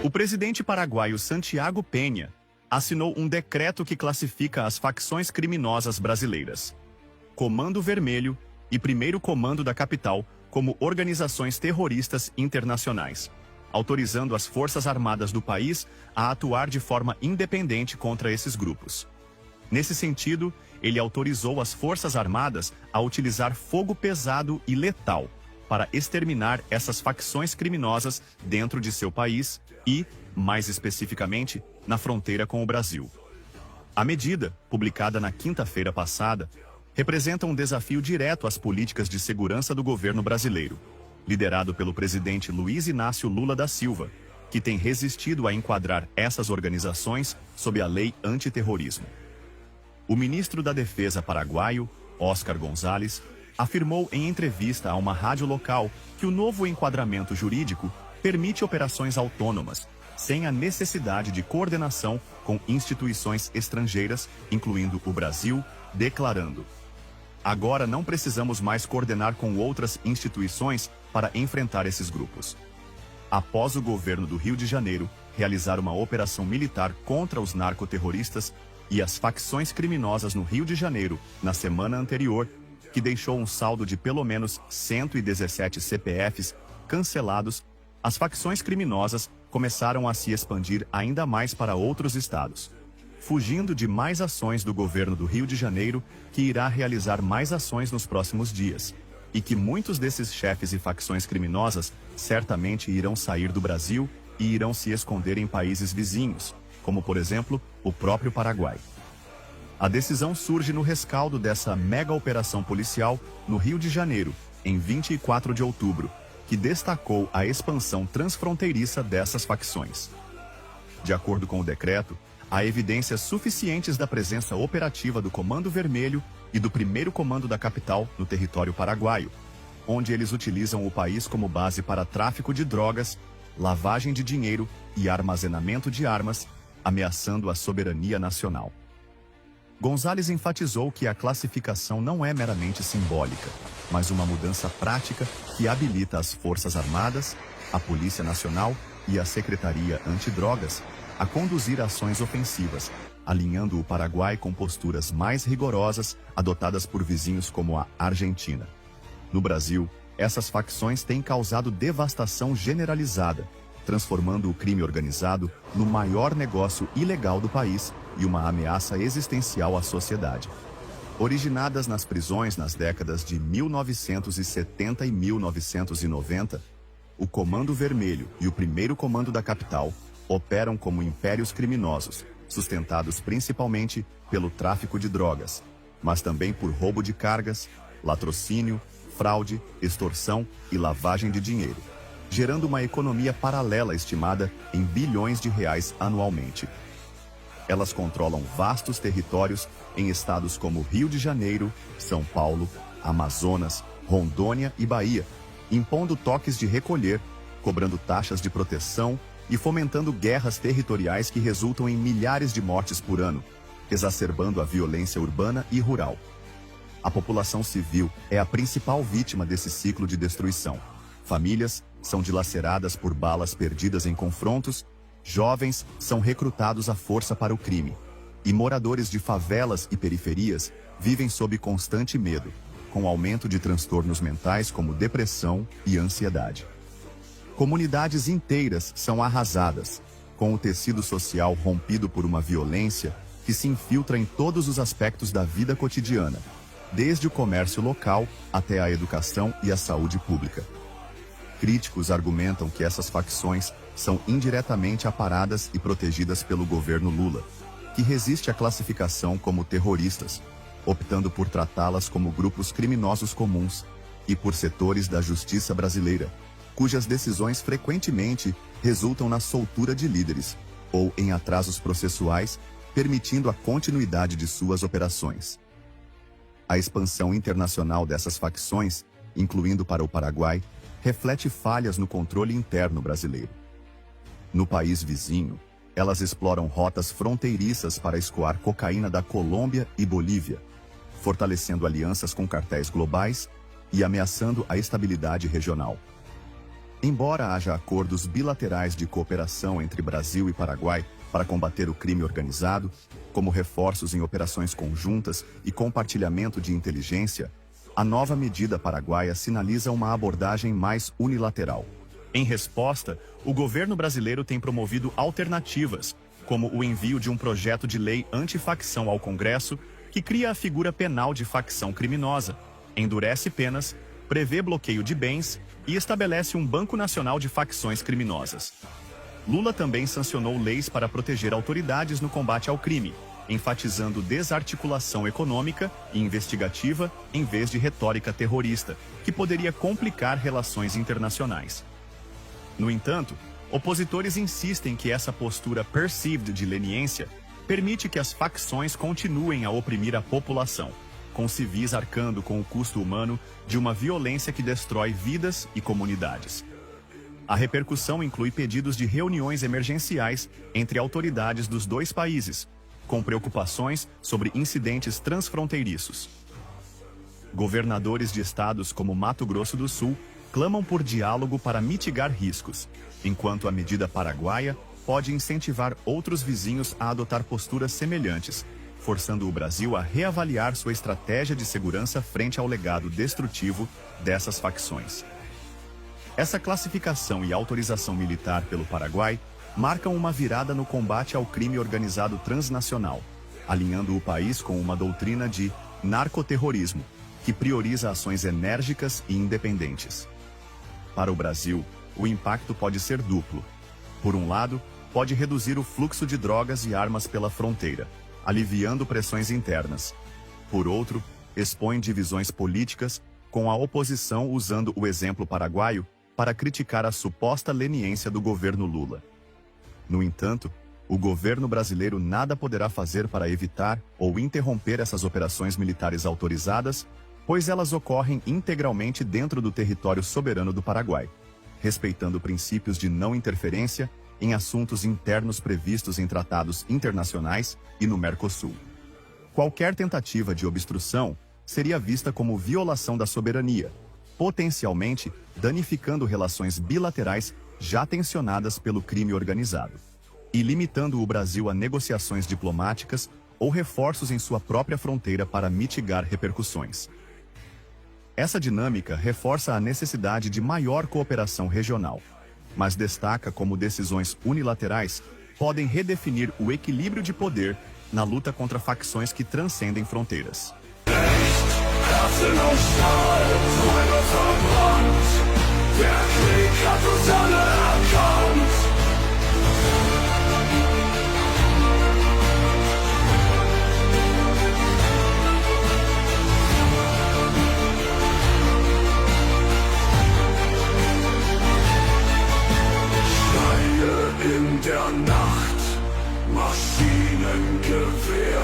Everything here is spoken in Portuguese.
O presidente paraguaio Santiago Peña assinou um decreto que classifica as facções criminosas brasileiras, Comando Vermelho e Primeiro Comando da Capital, como organizações terroristas internacionais, autorizando as Forças Armadas do país a atuar de forma independente contra esses grupos. Nesse sentido, ele autorizou as Forças Armadas a utilizar fogo pesado e letal para exterminar essas facções criminosas dentro de seu país e, mais especificamente, na fronteira com o Brasil. A medida, publicada na quinta-feira passada, representa um desafio direto às políticas de segurança do governo brasileiro, liderado pelo presidente Luiz Inácio Lula da Silva, que tem resistido a enquadrar essas organizações sob a lei antiterrorismo. O ministro da Defesa paraguaio, Oscar González, afirmou em entrevista a uma rádio local que o novo enquadramento jurídico permite operações autônomas, sem a necessidade de coordenação com instituições estrangeiras, incluindo o Brasil, declarando: "Agora não precisamos mais coordenar com outras instituições para enfrentar esses grupos." Após o governo do Rio de Janeiro realizar uma operação militar contra os narcoterroristas e as facções criminosas no Rio de Janeiro na semana anterior, que deixou um saldo de pelo menos 117 CPFs cancelados, as facções criminosas começaram a se expandir ainda mais para outros estados, fugindo de mais ações do governo do Rio de Janeiro, que irá realizar mais ações nos próximos dias, e que muitos desses chefes e facções criminosas certamente irão sair do Brasil e irão se esconder em países vizinhos, como por exemplo, o próprio Paraguai. A decisão surge no rescaldo dessa mega operação policial no Rio de Janeiro, em 24 de outubro, que destacou a expansão transfronteiriça dessas facções. De acordo com o decreto, há evidências suficientes da presença operativa do Comando Vermelho e do Primeiro Comando da Capital no território paraguaio, onde eles utilizam o país como base para tráfico de drogas, lavagem de dinheiro e armazenamento de armas, ameaçando a soberania nacional. González enfatizou que a classificação não é meramente simbólica, mas uma mudança prática que habilita as Forças Armadas, a Polícia Nacional e a Secretaria Antidrogas a conduzir ações ofensivas, alinhando o Paraguai com posturas mais rigorosas adotadas por vizinhos como a Argentina. No Brasil, essas facções têm causado devastação generalizada, transformando o crime organizado no maior negócio ilegal do país e uma ameaça existencial à sociedade. Originadas nas prisões nas décadas de 1970 e 1990, o Comando Vermelho e o Primeiro Comando da Capital operam como impérios criminosos, sustentados principalmente pelo tráfico de drogas, mas também por roubo de cargas, latrocínio, fraude, extorsão e lavagem de dinheiro, gerando uma economia paralela estimada em bilhões de reais anualmente. Elas controlam vastos territórios em estados como Rio de Janeiro, São Paulo, Amazonas, Rondônia e Bahia, impondo toques de recolher, cobrando taxas de proteção e fomentando guerras territoriais que resultam em milhares de mortes por ano, exacerbando a violência urbana e rural. A população civil é a principal vítima desse ciclo de destruição. Famílias são dilaceradas por balas perdidas em confrontos, jovens são recrutados à força para o crime, e moradores de favelas e periferias vivem sob constante medo, com aumento de transtornos mentais como depressão e ansiedade. Comunidades inteiras são arrasadas, com o tecido social rompido por uma violência que se infiltra em todos os aspectos da vida cotidiana, desde o comércio local até a educação e a saúde pública. Críticos argumentam que essas facções são indiretamente aparadas e protegidas pelo governo Lula, que resiste à classificação como terroristas, optando por tratá-las como grupos criminosos comuns, e por setores da justiça brasileira, cujas decisões frequentemente resultam na soltura de líderes ou em atrasos processuais, permitindo a continuidade de suas operações. A expansão internacional dessas facções, incluindo para o Paraguai, reflete falhas no controle interno brasileiro. No país vizinho, elas exploram rotas fronteiriças para escoar cocaína da Colômbia e Bolívia, fortalecendo alianças com cartéis globais e ameaçando a estabilidade regional. Embora haja acordos bilaterais de cooperação entre Brasil e Paraguai para combater o crime organizado, como reforços em operações conjuntas e compartilhamento de inteligência, a nova medida paraguaia sinaliza uma abordagem mais unilateral. Em resposta, o governo brasileiro tem promovido alternativas, como o envio de um projeto de lei antifacção ao Congresso, que cria a figura penal de facção criminosa, endurece penas, prevê bloqueio de bens e estabelece um Banco Nacional de Facções Criminosas. Lula também sancionou leis para proteger autoridades no combate ao crime, enfatizando desarticulação econômica e investigativa em vez de retórica terrorista, que poderia complicar relações internacionais. No entanto, opositores insistem que essa postura perceived de leniência permite que as facções continuem a oprimir a população, com civis arcando com o custo humano de uma violência que destrói vidas e comunidades. A repercussão inclui pedidos de reuniões emergenciais entre autoridades dos dois países, com preocupações sobre incidentes transfronteiriços. Governadores de estados como Mato Grosso do Sul clamam por diálogo para mitigar riscos, enquanto a medida paraguaia pode incentivar outros vizinhos a adotar posturas semelhantes, forçando o Brasil a reavaliar sua estratégia de segurança frente ao legado destrutivo dessas facções. Essa classificação e autorização militar pelo Paraguai marcam uma virada no combate ao crime organizado transnacional, alinhando o país com uma doutrina de narcoterrorismo, que prioriza ações enérgicas e independentes. Para o Brasil, o impacto pode ser duplo. Por um lado, pode reduzir o fluxo de drogas e armas pela fronteira, aliviando pressões internas. Por outro, expõe divisões políticas, com a oposição usando o exemplo paraguaio para criticar a suposta leniência do governo Lula. No entanto, o governo brasileiro nada poderá fazer para evitar ou interromper essas operações militares autorizadas, pois elas ocorrem integralmente dentro do território soberano do Paraguai, respeitando princípios de não interferência em assuntos internos previstos em tratados internacionais e no Mercosul. Qualquer tentativa de obstrução seria vista como violação da soberania, potencialmente danificando relações bilaterais já tensionadas pelo crime organizado, e limitando o Brasil a negociações diplomáticas ou reforços em sua própria fronteira para mitigar repercussões. Essa dinâmica reforça a necessidade de maior cooperação regional, mas destaca como decisões unilaterais podem redefinir o equilíbrio de poder na luta contra facções que transcendem fronteiras. In der Nacht, Maschinengewehr.